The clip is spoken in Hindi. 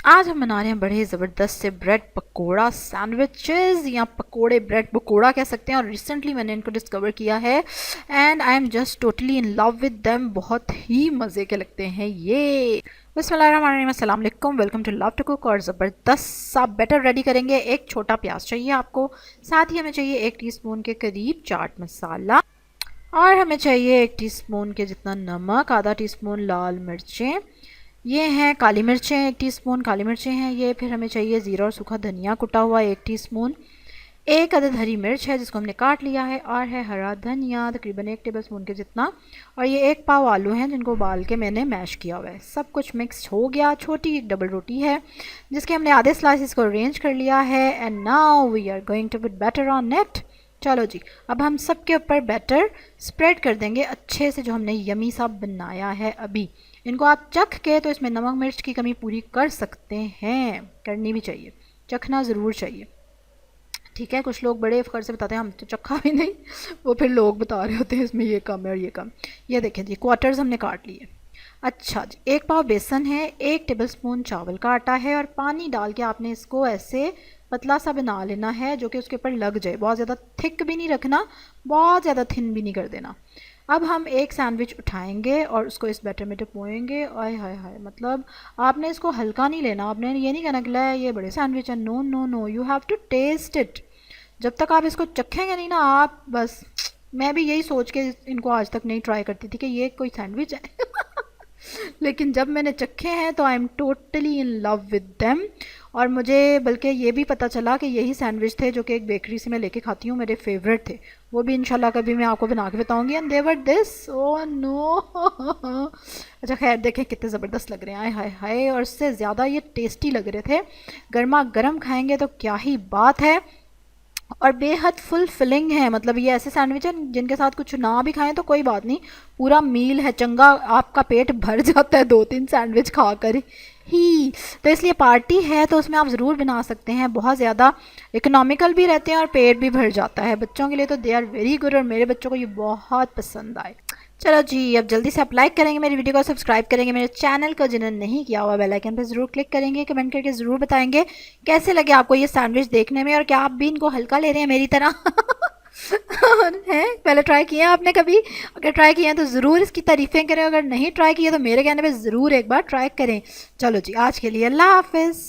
आज हम बना रहे हैं बड़े ज़बरदस्त से ब्रेड पकोड़ा सैंडविचेस या पकोड़े, ब्रेड पकोड़ा कह सकते हैं। और रिसेंटली मैंने इनको डिस्कवर किया है and I am just totally in love with them. बहुत ही मज़े के लगते हैं ये। बिस्मिल्लाहिर्रहमानिर्रहीम, अस्सलाम वालेकुम, welcome to love to cook. और ज़बरदस्त सा बैटर रेडी करेंगे। एक छोटा प्याज चाहिए आपको, साथ ही हमें चाहिए 1 टीस्पून के करीब चाट मसाला, और हमें चाहिए 1 टीस्पून के जितना नमक, आधा टीस्पून लाल मिर्चें, ये हैं काली मिर्चें, 1 टीस्पून काली मिर्चें हैं ये। फिर हमें चाहिए ज़ीरा और सूखा धनिया कुटा हुआ 1 टीस्पून, 1 अदद हरी मिर्च है जिसको हमने काट लिया है, और है हरा धनिया तकरीबन 1 टेबलस्पून के जितना, और ये 1 पाव आलू हैं जिनको उबाल के मैंने मैश किया हुआ है। सब कुछ मिक्स हो गया। छोटी एक डबल रोटी है जिसके हमने आधे स्लाइसिस को अरेंज कर लिया है। And now we are going to put batter on it. चलो जी, अब हम सब के ऊपर बैटर स्प्रेड कर देंगे अच्छे से, जो हमने यमी सा बनाया है अभी। इनको आप चख के तो इसमें नमक मिर्च की कमी पूरी कर सकते हैं, करनी भी चाहिए, चखना ज़रूर चाहिए। ठीक है, कुछ लोग बड़े फ़ख्र से बताते हैं हम तो चखा भी नहीं, वो फिर लोग बता रहे होते हैं इसमें ये कम है और ये कम। ये देखें जी, क्वार्टर्स हमने काट लिए। अच्छा जी, 1 पाव बेसन है, 1 टेबलस्पून चावल का आटा है, और पानी डाल के आपने इसको ऐसे पतला सा बना लेना है जो कि उसके ऊपर लग जाए। बहुत ज़्यादा थिक भी नहीं रखना, बहुत ज़्यादा थिन भी नहीं कर देना। अब हम एक सैंडविच उठाएंगे और उसको इस बैटर में डुबोएंगे। आय हाय हाय, मतलब आपने इसको हल्का नहीं लेना। आपने ये नहीं कहना कि ले ये बड़े सैंडविच है, no no no, you have to taste it. जब तक आप इसको चखेंगे नहीं ना, आप बस, मैं भी यही सोच के इनको आज तक नहीं ट्राई करती थी कि ये कोई सैंडविच है लेकिन जब मैंने चखे हैं तो I am totally in love with them. और मुझे बल्कि ये भी पता चला कि यही सैंडविच थे जो कि एक बेकरी से मैं लेके खाती हूँ, मेरे फेवरेट थे। वो भी इंशाल्लाह कभी मैं आपको बना के बताऊँगी। And devour this, oh no अच्छा खैर, देखें कितने ज़बरदस्त लग रहे हैं, आय हाय हाय। और इससे ज़्यादा ये टेस्टी लग रहे थे। गर्मा गर्म खाएंगे तो क्या ही बात है, और बेहद फुल फिलिंग है। मतलब ये ऐसे सैंडविच है जिनके साथ कुछ ना भी खाएं तो कोई बात नहीं, पूरा मील है, चंगा आपका पेट भर जाता है 2-3 सैंडविच खाकर ही। तो इसलिए पार्टी है तो उसमें आप ज़रूर बना सकते हैं। बहुत ज़्यादा इकोनॉमिकल भी रहते हैं और पेट भी भर जाता है। बच्चों के लिए तो दे आर वेरी गुड, और मेरे बच्चों को ये बहुत पसंद आए। चलो जी, अब जल्दी से आप लाइक करेंगे मेरी वीडियो को, सब्सक्राइब करेंगे मेरे चैनल को, जिन्होंने नहीं किया हुआ बेल आइकन पर ज़रूर क्लिक करेंगे, कमेंट करके ज़रूर बताएंगे कैसे लगे आपको ये सैंडविच देखने में, और क्या आप भी इनको हल्का ले रहे हैं मेरी तरह हैं? पहले ट्राई किए हैं आपने कभी? अगर ट्राई किए हैं तो ज़रूर इसकी तारीफ़ें करें, अगर नहीं ट्राई किए तो मेरे कहने पर ज़रूर एक बार ट्राई करें। चलो जी, आज के लिए अल्लाह हाफिज़।